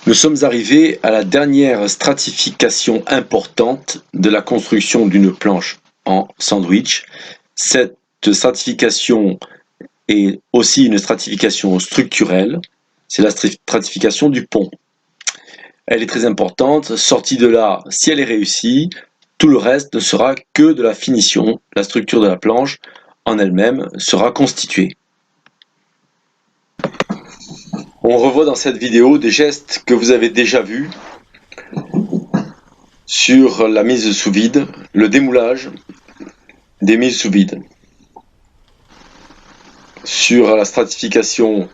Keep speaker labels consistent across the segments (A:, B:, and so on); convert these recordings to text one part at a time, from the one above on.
A: Nous sommes arrivés à la dernière stratification importante de la construction d'une planche en sandwich. Cette stratification est aussi une stratification structurelle, c'est la stratification du pont. Elle est très importante, sortie de là, si elle est réussie, tout le reste ne sera que de la finition, la structure de la planche en elle-même sera constituée. On revoit dans cette vidéo des gestes que vous avez déjà vus sur la mise sous vide, le démoulage des mises sous vide, sur la stratification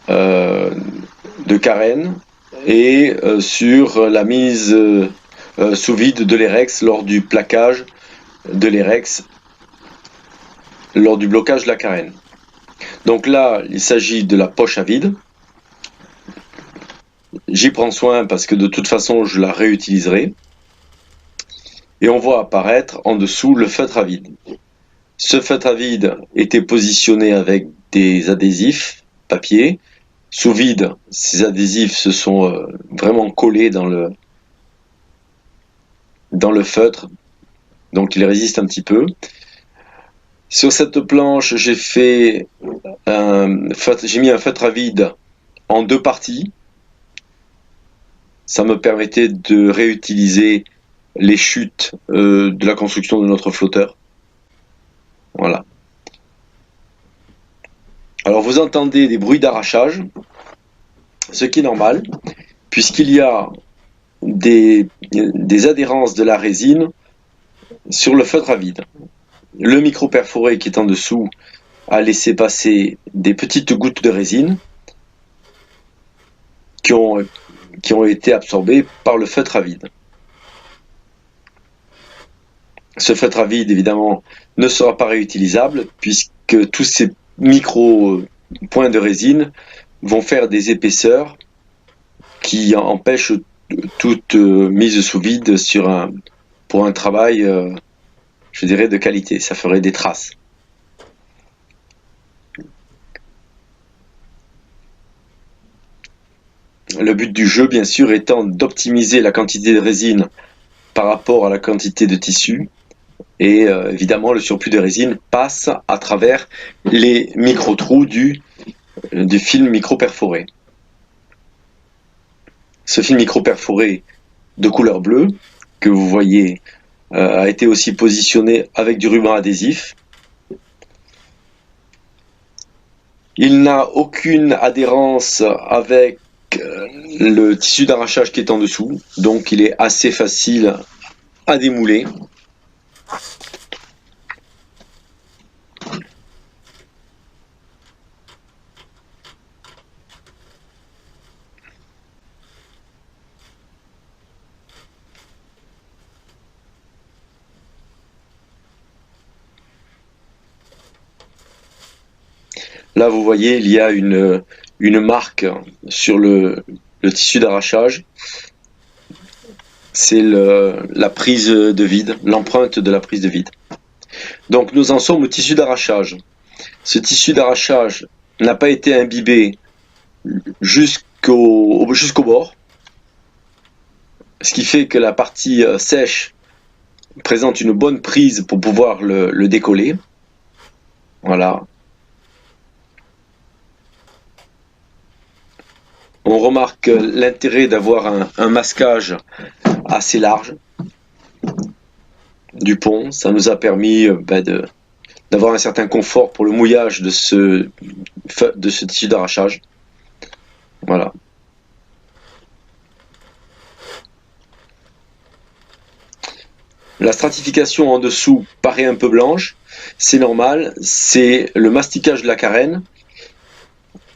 A: de carène et sur la mise sous vide de l'érex lors du plaquage de l'érex lors du blocage de la carène. Donc là, il s'agit de la poche à vide. J'y prends soin parce que de toute façon, je la réutiliserai. Et on voit apparaître en dessous le feutre à vide. Ce feutre à vide était positionné avec des adhésifs papier. Sous vide, ces adhésifs se sont vraiment collés dans le feutre, donc il résiste un petit peu. Sur cette planche, j'ai mis un feutre à vide en deux parties. Ça me permettait de réutiliser les chutes de la construction de notre flotteur. Voilà. Alors vous entendez des bruits d'arrachage, ce qui est normal, puisqu'il y a des adhérences de la résine sur le feutre à vide. Le micro perforé qui est en dessous a laissé passer des petites gouttes de résine qui ont été absorbées par le feutre à vide. Ce feutre à vide, évidemment, ne sera pas réutilisable puisque tous ces micro points de résine vont faire des épaisseurs qui empêchent toute mise sous vide pour un travail, je dirais, de qualité. Ça ferait des traces. Le but du jeu, bien sûr, étant d'optimiser la quantité de résine par rapport à la quantité de tissu. Et évidemment, le surplus de résine passe à travers les micro-trous du film micro-perforé. Ce film micro-perforé de couleur bleue, que vous voyez, a été aussi positionné avec du ruban adhésif. Il n'a aucune adhérence avec le tissu d'arrachage qui est en dessous, donc il est assez facile à démouler. Là, vous voyez, il y a une marque sur le tissu d'arrachage. C'est la prise de vide, l'empreinte de la prise de vide. Donc nous en sommes au tissu d'arrachage. Ce tissu d'arrachage n'a pas été imbibé jusqu'au bord, ce qui fait que la partie sèche présente une bonne prise pour pouvoir le décoller. Voilà. On remarque l'intérêt d'avoir un masquage assez large du pont. Ça nous a permis d'avoir un certain confort pour le mouillage de ce tissu d'arrachage. Voilà. La stratification en dessous paraît un peu blanche, c'est normal, c'est le masticage de la carène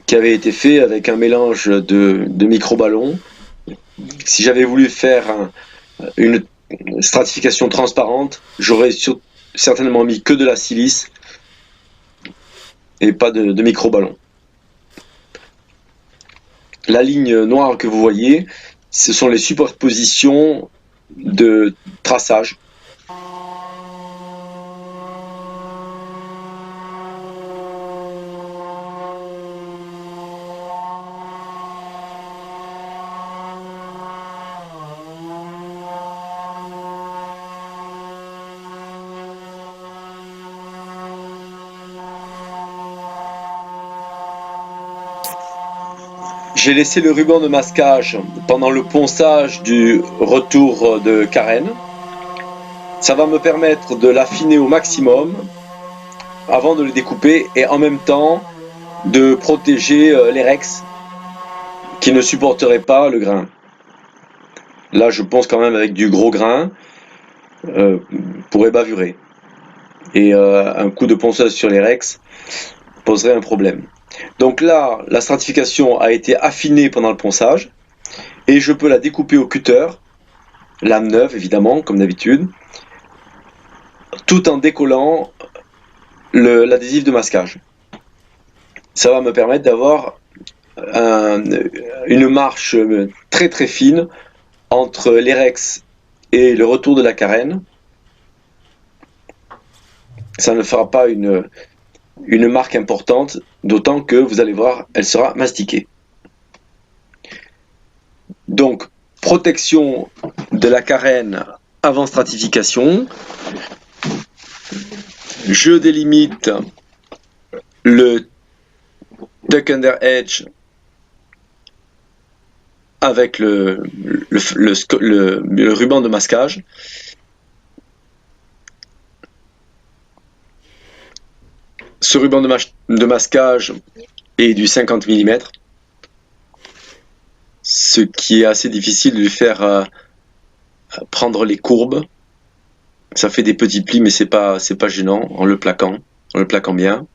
A: qui avait été fait avec un mélange de micro-ballons. Si j'avais voulu faire une stratification transparente, j'aurais certainement mis que de la silice et pas de micro-ballons. La ligne noire que vous voyez, ce sont les superpositions de traçage. J'ai laissé le ruban de masquage pendant le ponçage du retour de carène. Ça va me permettre de l'affiner au maximum avant de le découper et en même temps de protéger les rex qui ne supporteraient pas le grain. Là, je pense quand même avec du gros grain pour ébavurer. Et un coup de ponceuse sur les rex poserait un problème. Donc là, la stratification a été affinée pendant le ponçage et je peux la découper au cutter, lame neuve évidemment, comme d'habitude, tout en décollant l'adhésif de masquage. Ça va me permettre d'avoir une marche très très fine entre l'Erex et le retour de la carène. Ça ne fera pas une marque importante, d'autant que vous allez voir, elle sera mastiquée. Donc, protection de la carène avant stratification. Je délimite le tuck under edge avec le ruban de masquage. Ce ruban de masquage est du 50 mm, ce qui est assez difficile de lui faire prendre les courbes. Ça fait des petits plis, mais c'est pas gênant en le plaquant bien.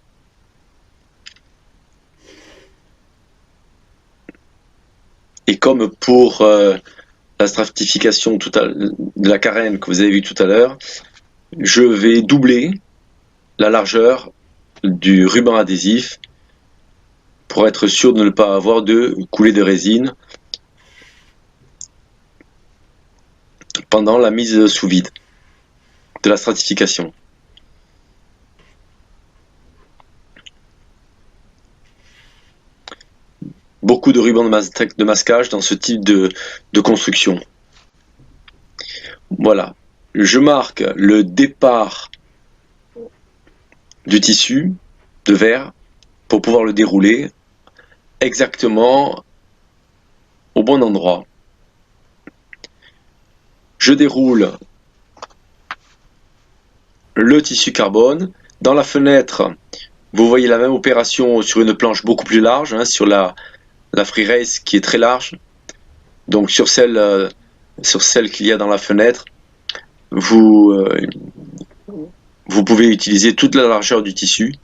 A: Et comme pour la stratification de la carène que vous avez vu tout à l'heure, je vais doubler la largeur du ruban adhésif pour être sûr de ne pas avoir de coulée de résine pendant la mise sous vide de la stratification. Beaucoup de rubans de masquage dans ce type de construction. Voilà, je marque le départ du tissu de verre pour pouvoir le dérouler exactement au bon endroit. Je déroule le tissu carbone. Dans la fenêtre, vous voyez la même opération sur une planche beaucoup plus large, hein, sur la Free Race qui est très large. Donc sur celle qu'il y a dans la fenêtre, vous pouvez utiliser toute la largeur du tissu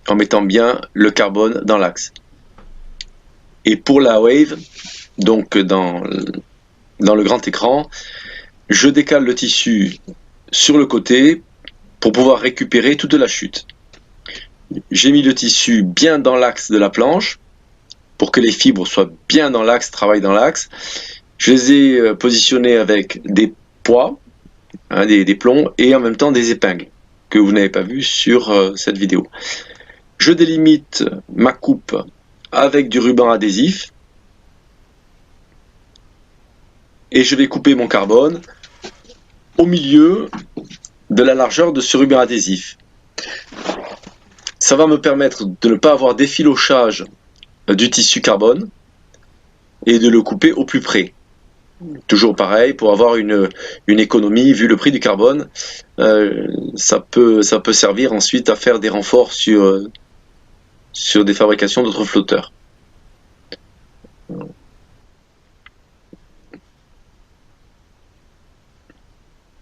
A: en mettant bien le carbone dans l'axe. Et pour la Wave, donc dans le grand écran, je décale le tissu sur le côté pour pouvoir récupérer toute la chute. J'ai mis le tissu bien dans l'axe de la planche pour que les fibres soient bien dans l'axe, travaillent dans l'axe. Je les ai positionnés avec des poids, hein, des plombs, et en même temps des épingles que vous n'avez pas vu sur cette vidéo. Je délimite ma coupe avec du ruban adhésif et je vais couper mon carbone au milieu de la largeur de ce ruban adhésif. Ça va me permettre de ne pas avoir d'effilochage du tissu carbone et de le couper au plus près. Toujours pareil, pour avoir une économie, vu le prix du carbone, ça peut servir ensuite à faire des renforts sur des fabrications d'autres flotteurs.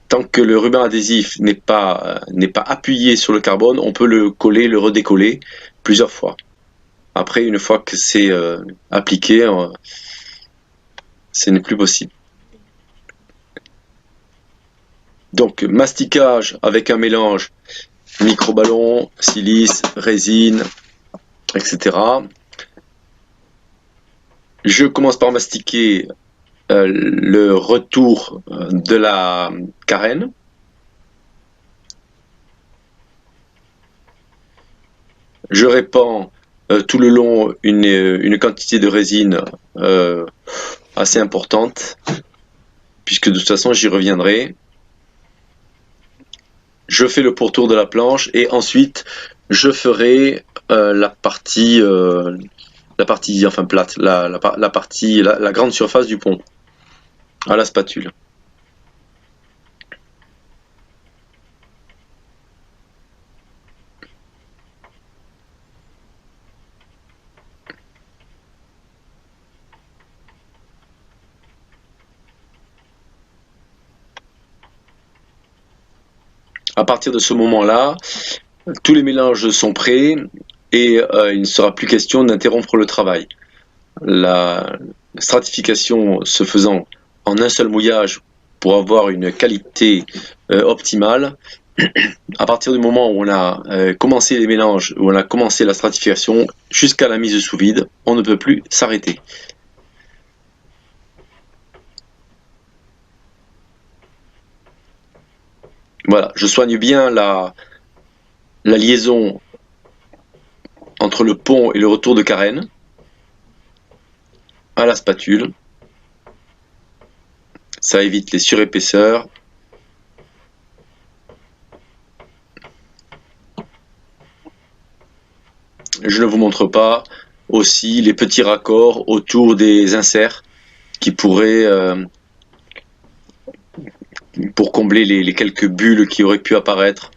A: Tant que le ruban adhésif n'est pas appuyé sur le carbone, on peut le coller, le redécoller plusieurs fois. Après, une fois que c'est appliqué, ce n'est plus possible. Donc, masticage avec un mélange microballon, silice, résine, etc. Je commence par mastiquer le retour de la carène. Je répands tout le long une quantité de résine assez importante, puisque de toute façon j'y reviendrai. Je fais le pourtour de la planche et ensuite je ferai la partie enfin plate, la grande surface du pont à la spatule. À partir de ce moment-là, tous les mélanges sont prêts et il ne sera plus question d'interrompre le travail. La stratification se faisant en un seul mouillage pour avoir une qualité optimale, à partir du moment où on a commencé les mélanges, où on a commencé la stratification, jusqu'à la mise sous vide, on ne peut plus s'arrêter. Voilà, je soigne bien la liaison entre le pont et le retour de carène à la spatule. Ça évite les surépaisseurs. Je ne vous montre pas aussi les petits raccords autour des inserts qui pourraient, pour combler les quelques bulles qui auraient pu apparaître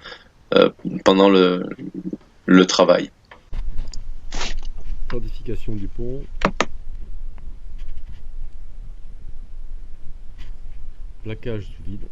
A: pendant le travail.
B: Stratification du pont. Plaquage sous vide.